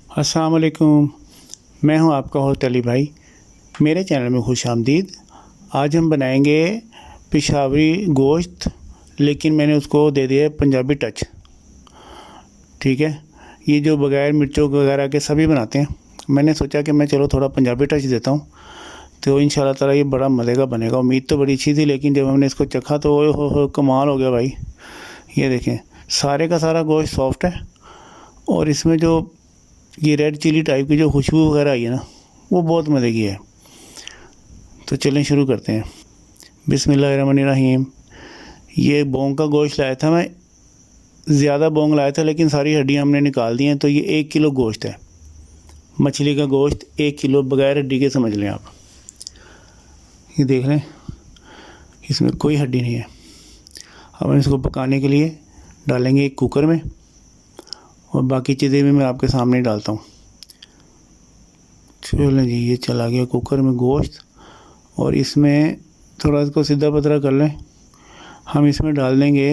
अस्सलाम वालेकुम। मैं हूं आपका होस्ट अली भाई। मेरे चैनल में खुश आमदीद। आज हम बनाएंगे पेशावरी गोश्त, लेकिन मैंने उसको दे दिया है पंजाबी टच। ठीक है, ये जो बग़ैर मिर्चों वगैरह के सभी बनाते हैं, मैंने सोचा कि मैं चलो थोड़ा पंजाबी टच देता हूँ, तो इंशाल्लाह ताला ये बड़ा मज़े का बनेगा। उम्मीद तो बड़ी अच्छी थी, लेकिन जब हमने इसको चखा तो ओए हो कमाल हो गया भाई। ये देखें, सारे का सारा गोश्त सॉफ्ट है, और इसमें जो ये रेड चिली टाइप की जो खुशबू वगैरह आई है ना, वो बहुत मज़े की है। तो चलें शुरू करते हैं। बिस्मिल्लाहिर्रहमानिर्रहीम। ये बोंग का गोश्त लाया था मैं, ज़्यादा बोंग लाया था, लेकिन सारी हड्डियाँ हमने निकाल दी हैं। तो ये 1 किलो गोश्त है, मछली का गोश्त 1 किलो बग़ैर हड्डी के, समझ लें आप। ये देख लें, इसमें कोई हड्डी नहीं है। अब हम इसको पकाने के लिए डालेंगे एक कुकर में, और बाकी चीज़ें भी मैं आपके सामने डालता हूँ। चलो जी, ये चला गया कुकर में गोश्त, और इसमें थोड़ा इसको सीधा पतरा कर लें। हम इसमें डाल देंगे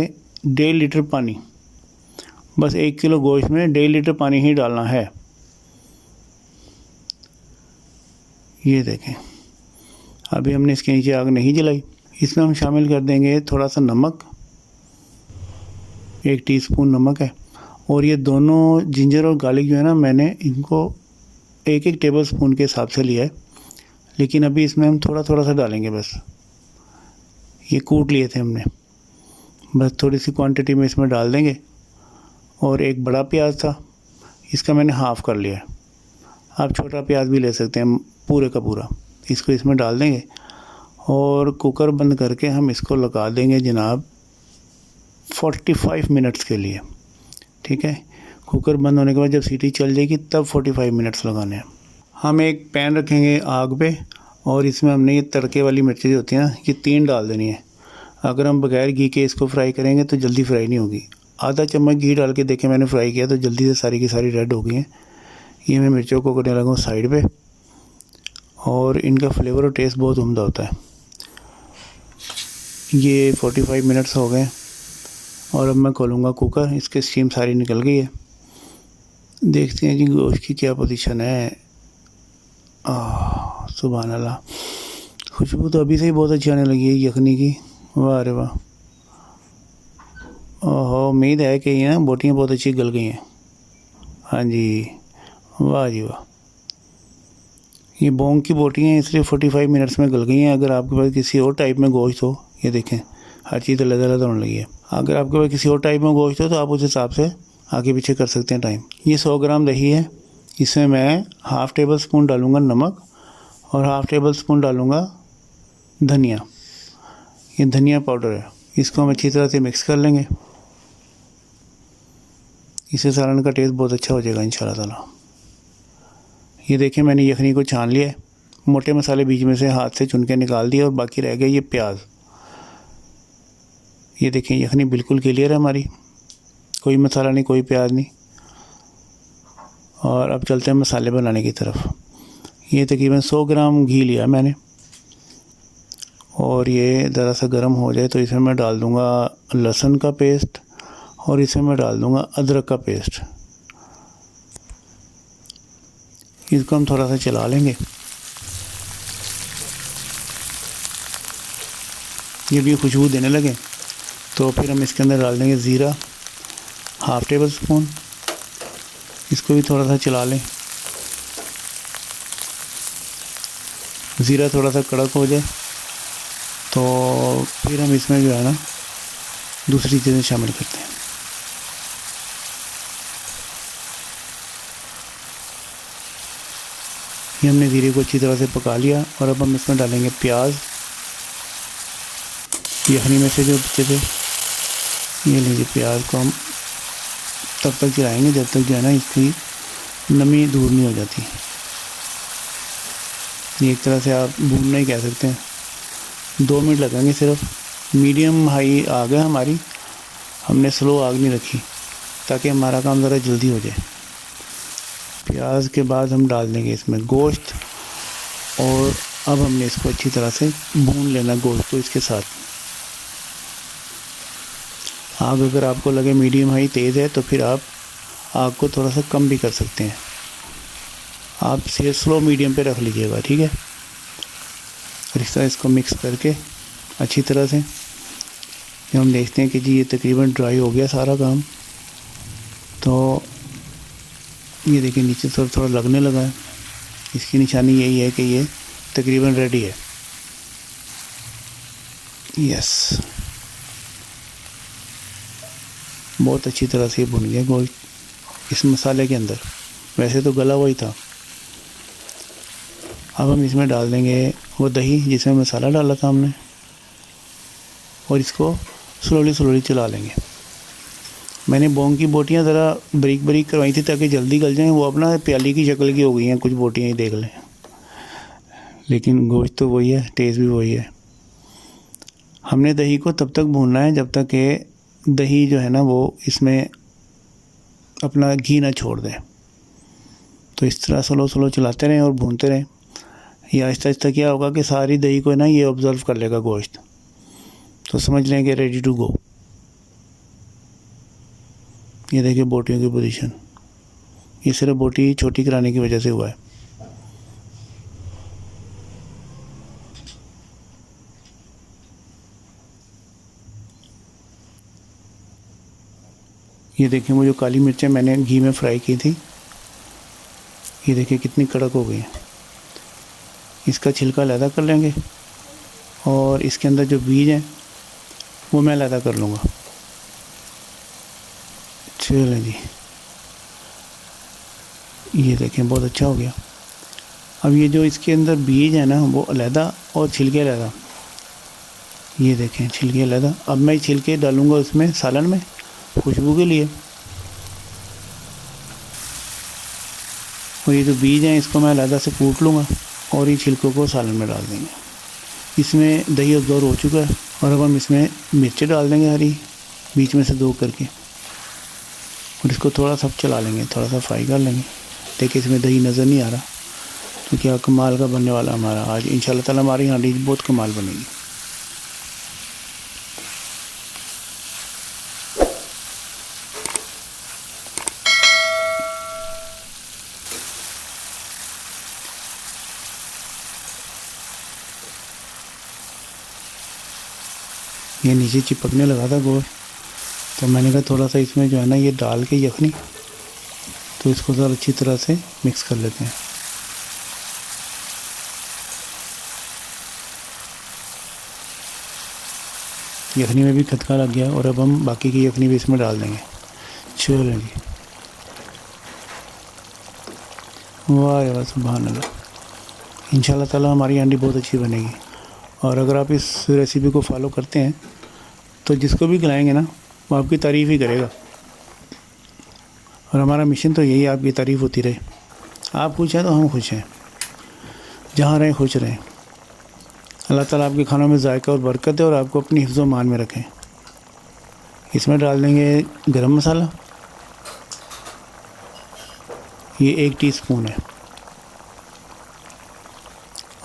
1.5 लीटर पानी। बस 1 किलो गोश्त में 1.5 लीटर पानी ही डालना है। ये देखें, अभी हमने इसके नीचे आग नहीं जलाई। इसमें हम शामिल कर देंगे थोड़ा सा नमक, 1 टीस्पून नमक है। और ये दोनों जिंजर और गार्लिक जो है ना, मैंने इनको 1-1 टेबल स्पून के हिसाब से लिया है, लेकिन अभी इसमें हम थोड़ा थोड़ा सा डालेंगे बस। ये कूट लिए थे हमने, बस थोड़ी सी क्वांटिटी में इसमें डाल देंगे। और एक बड़ा प्याज था, इसका मैंने हाफ़ कर लिया है। आप छोटा प्याज भी ले सकते हैं, पूरे का पूरा। इसको इसमें डाल देंगे, और कुकर बंद करके हम इसको लगा देंगे जनाब 45 मिनट्स के लिए। ठीक है, कुकर बंद होने के बाद जब सीटी चल जाएगी तब 45 मिनट्स लगाने हैं। हम एक पैन रखेंगे आग पे, और इसमें हमने ये तड़के वाली मिर्चें जो होती हैं ना, ये 3 डाल देनी है। अगर हम बगैर घी के इसको फ्राई करेंगे तो जल्दी फ्राई नहीं होगी। आधा चम्मच घी डाल के देखें, मैंने फ्राई किया तो जल्दी से सारी की सारी रेड हो गई हैं। ये मैं मिर्चों को करने लगा हूँ साइड पे, और इनका फ्लेवर और टेस्ट बहुत उम्दा होता है। ये 45 मिनट्स हो गए, और अब मैं खोलूँगा कुकर। इसके स्टीम सारी निकल गई है। देखते हैं जी गोश्त की क्या पोजीशन है। सुभान अल्लाह, खुशबू तो अभी से ही बहुत अच्छी आने लगी है यखनी की। वाह रे वाह। ओहो, उम्मीद है कि ये ना बोटियाँ बहुत अच्छी गल गई हैं। हाँ जी, वाह जी वाह। ये बोंग की बोटियाँ हैं, इसलिए 45 मिनट्स में गल गई हैं। अगर आपके पास किसी और टाइप में गोश्त हो, ये देखें हर चीज़ अलग-अलग होने लगी है। अगर आपके पास किसी और टाइप में गोश्त हो तो आप उस हिसाब से आगे पीछे कर सकते हैं टाइम। ये 100 ग्राम दही है, इसमें मैं हाफ़ टेबल स्पून डालूँगा नमक, और हाफ़ टेबल स्पून डालूँगा धनिया। ये धनिया पाउडर है, इसको हम अच्छी तरह से मिक्स कर लेंगे। इससे सालन का टेस्ट बहुत अच्छा हो जाएगा इंशाल्लाह ताला। ये देखें, मैंने यखनी को छान लिया है, मोटे मसाले बीच में से हाथ से चुन के निकाल दिए, और बाकी रह गया ये प्याज। ये देखें, यखनी बिल्कुल क्लियर है हमारी, कोई मसाला नहीं, कोई प्याज नहीं। और अब चलते हैं मसाले बनाने की तरफ। ये तकरीबन 100 ग्राम घी लिया मैंने, और ये ज़रा सा गर्म हो जाए तो इसमें मैं डाल दूँगा लहसुन का पेस्ट, और इसमें मैं डाल दूँगा अदरक का पेस्ट। इसको हम थोड़ा सा चला लेंगे। जब ये खुशबू देने लगे तो फिर हम इसके अंदर डाल देंगे ज़ीरा, हाफ़ टेबल स्पून। इसको भी थोड़ा सा चला लें। ज़ीरा थोड़ा सा कड़क हो जाए तो फिर हम इसमें जो है ना दूसरी चीज़ें शामिल करते हैं। ये हमने ज़ीरे को अच्छी तरह से पका लिया, और अब हम इसमें डालेंगे प्याज। यखनी में से जो बचे थे, ये लीजिए, प्याज को हम तब तक चलाएँगे जब तक जो है ना इसकी नमी दूर नहीं हो जाती। ये एक तरह से आप भूनना ही कह सकते हैं। 2 मिनट लगेंगे सिर्फ। मीडियम हाई आग है हमारी, हमने स्लो आग नहीं रखी, ताकि हमारा काम ज़रा जल्दी हो जाए। प्याज के बाद हम डाल देंगे इसमें गोश्त, और अब हमने इसको अच्छी तरह से भून लेना गोश्त को इसके साथ। आग अगर आपको लगे मीडियम हाई तेज़ है तो फिर आप आग को थोड़ा सा कम भी कर सकते हैं। आप इसे स्लो मीडियम पे रख लीजिएगा, ठीक है। और इस तरह इसको मिक्स करके अच्छी तरह से जब हम देखते हैं कि जी ये तकरीबन ड्राई हो गया सारा काम, तो ये देखिए नीचे थोड़ा थोड़ा लगने लगा है। इसकी निशानी यही है कि ये तकरीबन रेडी है। यस, बहुत अच्छी तरह से भुन गया गोश्त इस मसाले के अंदर। वैसे तो गला हुआ ही था। अब हम इसमें डाल देंगे वो दही जिसमें मसाला डाला था हमने, और इसको स्लोली चला लेंगे। मैंने बोंग की बोटियाँ ज़रा बारीक बारीक करवाई थी ताकि जल्दी गल जाएं। वो अपना प्याली की शक्ल की हो गई हैं कुछ बोटियाँ, ही देख लें। लेकिन गोश्त तो वही है, टेस्ट भी वही है। हमने दही को तब तक भूनना है जब तक कि दही जो है ना वो इसमें अपना घी ना छोड़ दे। तो इस तरह स्लो चलाते रहें और भूनते रहें। ये आहिस्ता आहिस्ता क्या होगा कि सारी दही को ना ये ऑब्ज़र्व कर लेगा गोश्त, तो समझ लें कि रेडी टू गो। ये देखिए बोटियों की पोजीशन, ये सिर्फ बोटी छोटी कराने की वजह से हुआ है। ये देखिए वो जो काली मिर्चें मैंने घी में फ्राई की थी, ये देखिए कितनी कड़क हो गई हैं। इसका छिलका अलहदा कर लेंगे और इसके अंदर जो बीज हैं वो मैं अलहदा कर लूँगा। चलें जी, ये देखें बहुत अच्छा हो गया। अब ये जो इसके अंदर बीज है ना वो अलहदा और छिलके अलहदा, ये देखें छिलके अलहदा। अब मैं छिलके डालूँगा उसमें सालन में खुशबू के लिए, और ये जो बीज हैं इसको मैं अलहदा से कूट लूँगा और ये छिलकों को सालन में डाल देंगे। इसमें दही अब्ज़ॉर्ब हो चुका है और अब हम इसमें मिर्चें डाल देंगे हरी, बीच में से 2 करके, और इसको थोड़ा सा चला लेंगे, थोड़ा सा फ्राई कर लेंगे। देखिए इसमें दही नज़र नहीं आ रहा, तो क्या कमाल का बनने वाला हमारा आज इंशाल्लाह ताला हमारी हांडी बहुत कमाल बनेगी। ये नीचे चिपकने लगा था गोश्त, तो मैंने कहा थोड़ा सा इसमें जो है ना ये डाल के यखनी, तो इसको ज़रा अच्छी तरह से मिक्स कर लेते हैं। यखनी में भी खदका लग गया और अब हम बाकी की यखनी भी इसमें डाल देंगे। चलो जी, वाह यार सुभान अल्लाह। इंशाल्लाह ताला हमारी हांडी बहुत अच्छी बनेगी। और अगर आप इस रेसिपी को फॉलो करते हैं तो जिसको भी खिलाएंगे ना वो आपकी तारीफ़ ही करेगा। और हमारा मिशन तो यही है, आपकी तारीफ़ होती रहे। आप खुश हैं तो हम खुश हैं, जहाँ रहें खुश रहें। अल्लाह ताला आपके खानों में जायका और बरकत है और आपको अपनी हिफ्ज़ व मान में रखें। इसमें डाल देंगे गरम मसाला, ये 1 टीस्पून है,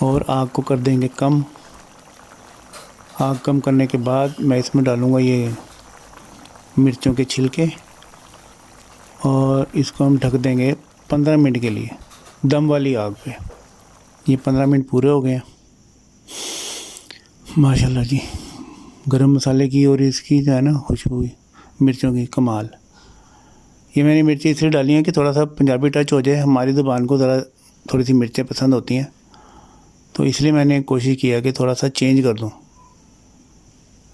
और आग को कर देंगे कम। आग कम करने के बाद मैं इसमें डालूँगा ये मिर्चों के छिलके, और इसको हम ढक देंगे 15 मिनट के लिए दम वाली आग पे। ये 15 मिनट पूरे हो गए हैं माशाल्लाह जी। गरम मसाले की और इसकी जो है ना खुशबू मिर्चों की कमाल। ये मैंने मिर्ची इसलिए डाली हैं कि थोड़ा सा पंजाबी टच हो जाए, हमारी ज़ुबान को ज़रा थोड़ी सी मिर्चें पसंद होती हैं, तो इसलिए मैंने कोशिश किया कि थोड़ा सा चेंज कर दूं।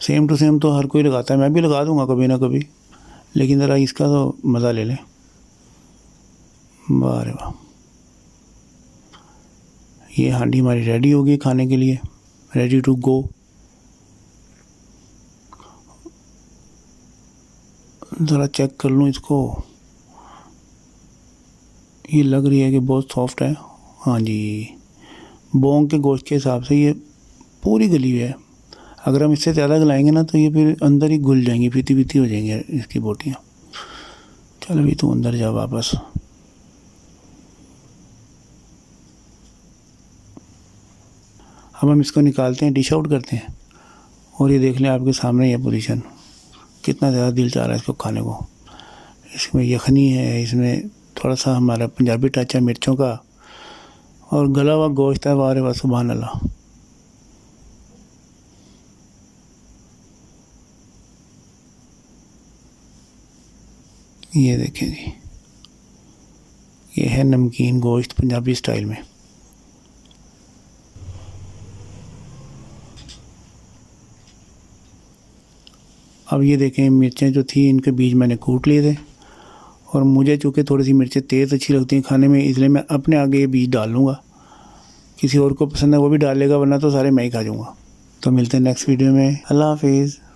सेम टू सेम तो हर कोई लगाता है, मैं भी लगा दूंगा कभी ना कभी, लेकिन ज़रा इसका तो मज़ा ले लें। वाह रे वाह, ये हांडी हमारी रेडी होगी खाने के लिए, रेडी टू गो। ज़रा चेक कर लूँ इसको, ये लग रही है कि बहुत सॉफ्ट है। हाँ जी, बोंग के गोश्त के हिसाब से ये पूरी गली हुई है। अगर हम इससे ज़्यादा गलाएंगे ना तो ये फिर अंदर ही घुल जाएंगी, फीती फीती हो जाएंगी इसकी बोटियाँ। चलो भी तू अंदर जा वापस। अब हम इसको निकालते हैं, डिश आउट करते हैं, और ये देख लें आपके सामने ये पोजीशन, कितना ज़्यादा दिल चाह रहा है इसको खाने को। इसमें यखनी है, इसमें थोड़ा सा हमारा पंजाबी टच है मिर्चों का, और गला हुआ गोश्त है, वाह वाह सुभान अल्लाह। ये देखें जी, ये है नमकीन गोश्त पंजाबी स्टाइल में। अब ये देखें, मिर्चें जो थी इनके बीज मैंने कूट लिए थे, और मुझे चूँकि थोड़ी सी मिर्चें तेज़ अच्छी लगती हैं खाने में, इसलिए मैं अपने आगे ये बीज डाल लूँगा। किसी और को पसंद है वो भी डाल लेगा, वरना तो सारे मैं ही खा जाऊँगा। तो मिलते हैं नेक्स्ट वीडियो में। अल्लाह हाफिज़।